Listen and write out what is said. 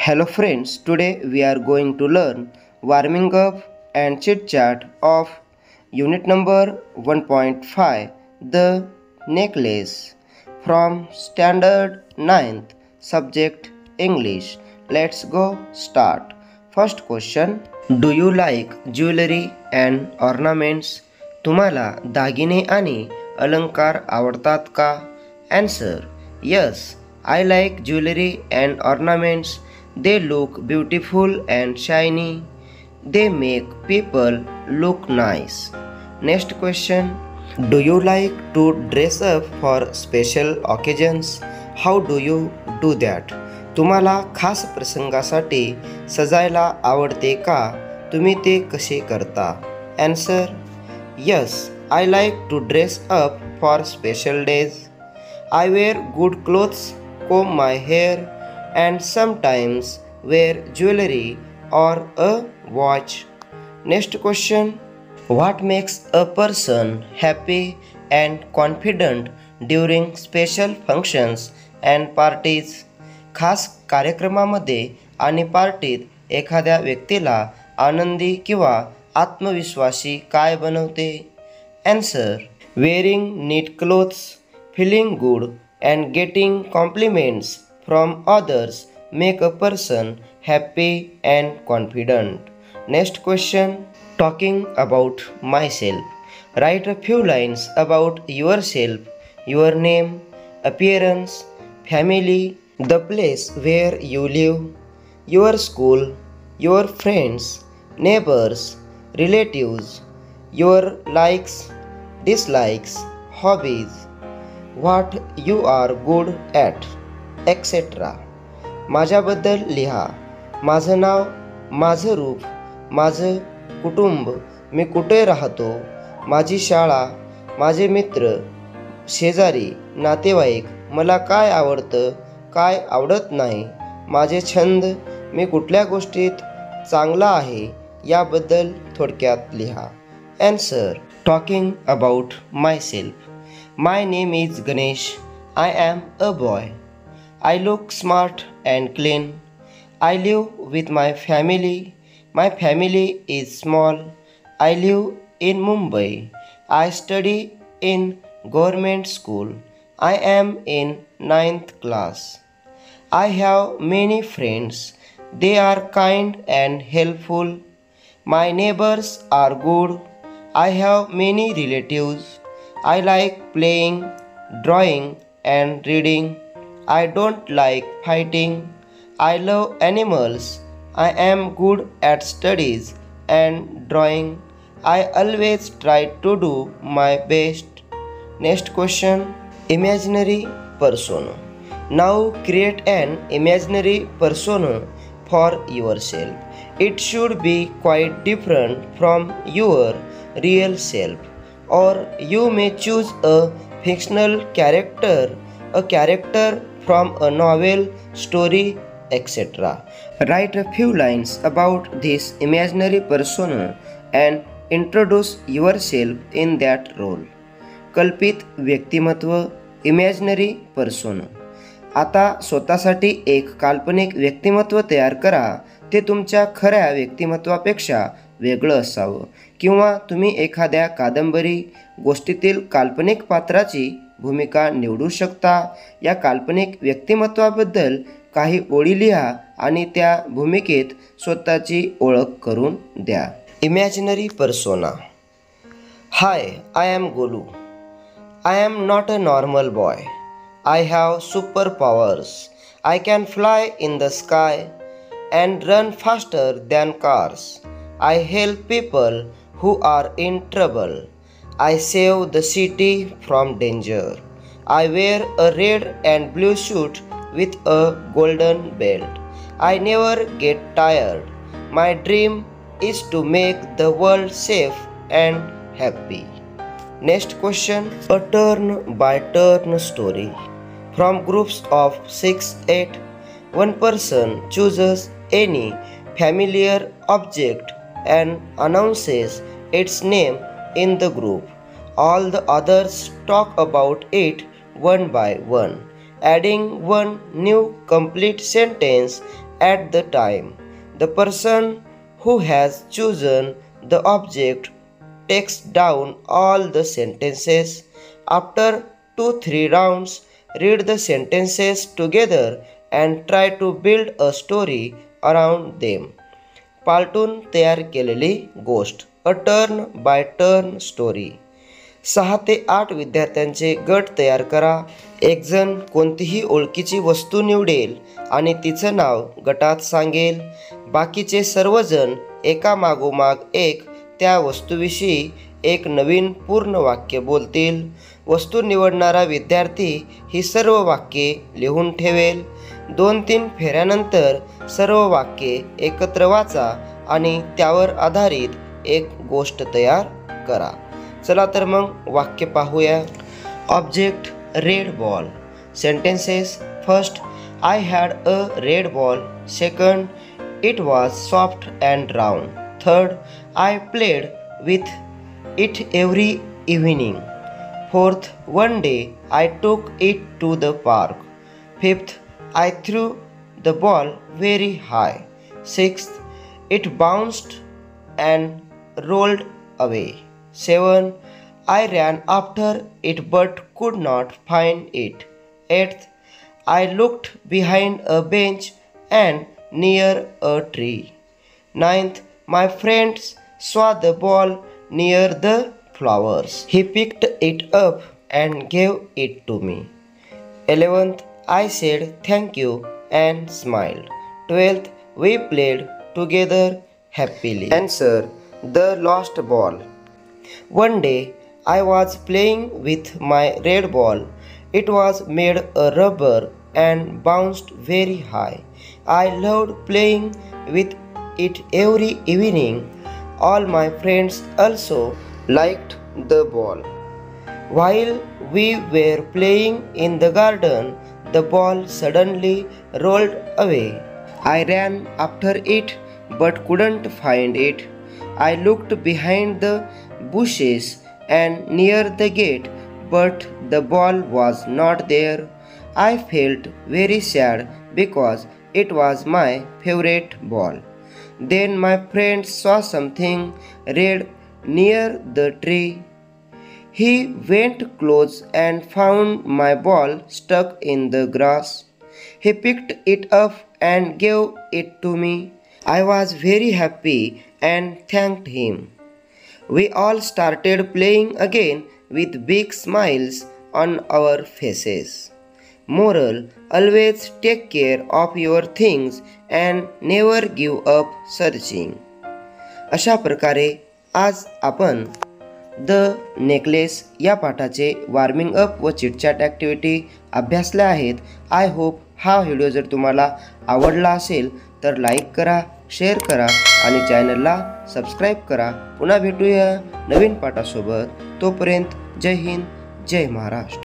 Hello friends, today we are going to learn warming up and chit chat of unit number 1.5, the necklace, from standard ninth, subject English. Let's go start. First question, do you like jewelry and ornaments? तुम्हाला दागिने आणि अलंकार आवडतात का? Answer, yes, I like jewelry and ornaments. They look beautiful and shiny. They make people look nice. Next question, do you like to dress up for special occasions? How do you do that? तुम्हाला खास प्रसंगासाठी सजायला आवडते का? तुम्ही ते कसे करता? Answer, yes, I like to dress up for special days. I wear good clothes, comb my hair, and sometimes wear jewelry or a watch. Next question, what makes a person happy and confident during special functions and parties? खास कार्यक्रमामध्ये आणि पार्टीत एखाद्या व्यक्तीला आनंदी किंवा आत्मविश्वासी काय बनवते? Answer, wearing neat clothes, feeling good and getting compliments from others make a person happy and confident. Next question, talking about myself. Write a few lines about yourself, your name, appearance, family, the place where you live, your school, your friends, neighbors, relatives, your likes, dislikes, hobbies, what you are good at, etc. माझ्याबद्दल लिहा. माझं नाव, माझं रूप, माझं कुटुंब, मी कुठे राहतो, माझी शाळा, माझे मित्र, शेजारी, नातेवाईक, मला काय आवडतं, काय आवडत नाही, माझे छंद, मी कुठल्या गोष्टीत चांगला आहे याबद्दल थोडक्यात लिहा. Answer, talking about myself. My name is Ganesh. I am a boy. I look smart and clean. I live with my family. My family is small. I live in Mumbai. I study in government school. I am in 9th class. I have many friends. They are kind and helpful. My neighbors are good. I have many relatives. I like playing, drawing, and reading. I don't like fighting. I love animals. I am good at studies and drawing. I always try to do my best. Next question, imaginary persona. Now create an imaginary persona for yourself. It should be quite different from your real self, or you may choose a fictional character, a character from a novel, story, etc. Write a few lines about this imaginary persona and introduce yourself in that role. कल्पित व्यक्तिमत्व, imaginary persona. आता स्वतःसाठी एक काल्पनिक व्यक्तिमत्व तयार करा. ते तुमच्या खऱ्या व्यक्तिमत्वापेक्षा वेगळं असावं, किंवा तुम्ही एखाद्या कादंबरी, गोष्टीतील काल्पनिक पात्राची भूमिका निवडू शकता. या काल्पनिक व्यक्तिमत्वाबद्दल काही ओळी लिहा आणि त्या भूमिकेत स्वतःची ओळख करून द्या. Imaginary persona. Hi, I am Golu. I am not a normal boy. I have superpowers. I can fly in the sky and run faster than cars. I help people who are in trouble. I save the city from danger. I wear a red and blue suit with a golden belt. I never get tired. My dream is to make the world safe and happy. Next question, a turn by turn story. From groups of 6-8, one person chooses any familiar object and announces its name in the group. All the others talk about it one by one, adding one new complete sentence at the time. The person who has chosen the object takes down all the sentences. After 2-3 rounds, read the sentences together and try to build a story around them. पालटून तयार केलेली गोष्ट, a turn by turn story. 6 ते 8 विद्यार्थ्यांचे गट तयार करा. एक जण कोणतीही ओळखीची वस्तू निवडेल आणि तिचं नाव गटात सांगेल. बाकीचे सर्वजण एका मागोमाग एक त्या वस्तूविषयी एक नवीन पूर्ण वाक्य बोलतील. वस्तू निवडणारा विद्यार्थी ही सर्व वाक्ये लिहून ठेवेल. 2-3 फेऱ्यानंतर सर्व वाक्ये एकत्र वाचा आणि त्यावर आधारित एक गोष्ट तयार करा. चला तर मग वाक्य पाहूया. Object red ball. Sentences. First, I had a red ball. Second, it was soft and round. Third, I played with it every evening. Fourth, one day I took it to the park. Fifth, I threw the ball very high. Sixth, it bounced and rolled away. 7, I ran after it but could not find it. 8th, I looked behind a bench and near a tree. 9th, my friends saw the ball near the flowers. He picked it up and gave it to me. 11th, I said thank you and smiled. 12th, we played together happily. Answer, the lost ball. One day, I was playing with my red ball. It was made of rubber and bounced very high. I loved playing with it every evening. All my friends also liked the ball. While we were playing in the garden, the ball suddenly rolled away. I ran after it but couldn't find it. I looked behind the bushes and near the gate, but the ball was not there. I felt very sad because it was my favorite ball. Then my friend saw something red near the tree. He went close and found my ball stuck in the grass. He picked it up and gave it to me. I was very happy and thanked him. We all started playing again with big smiles on our faces. Moral: always take care of your things and never give up searching. अशा प्रकारे आज आपण the necklace या पाठाचे warming up व chitchat activity अभ्यासल्या आहेत. I hope हा video जर तुम्हाला आवडला असेल तर लाईक करा, शेअर करा आणि चॅनलला सबस्क्राईब करा. पुन्हा भेटूया नवीन पाठासोबत. तोपर्यंत जय हिंद, जय महाराष्ट्र.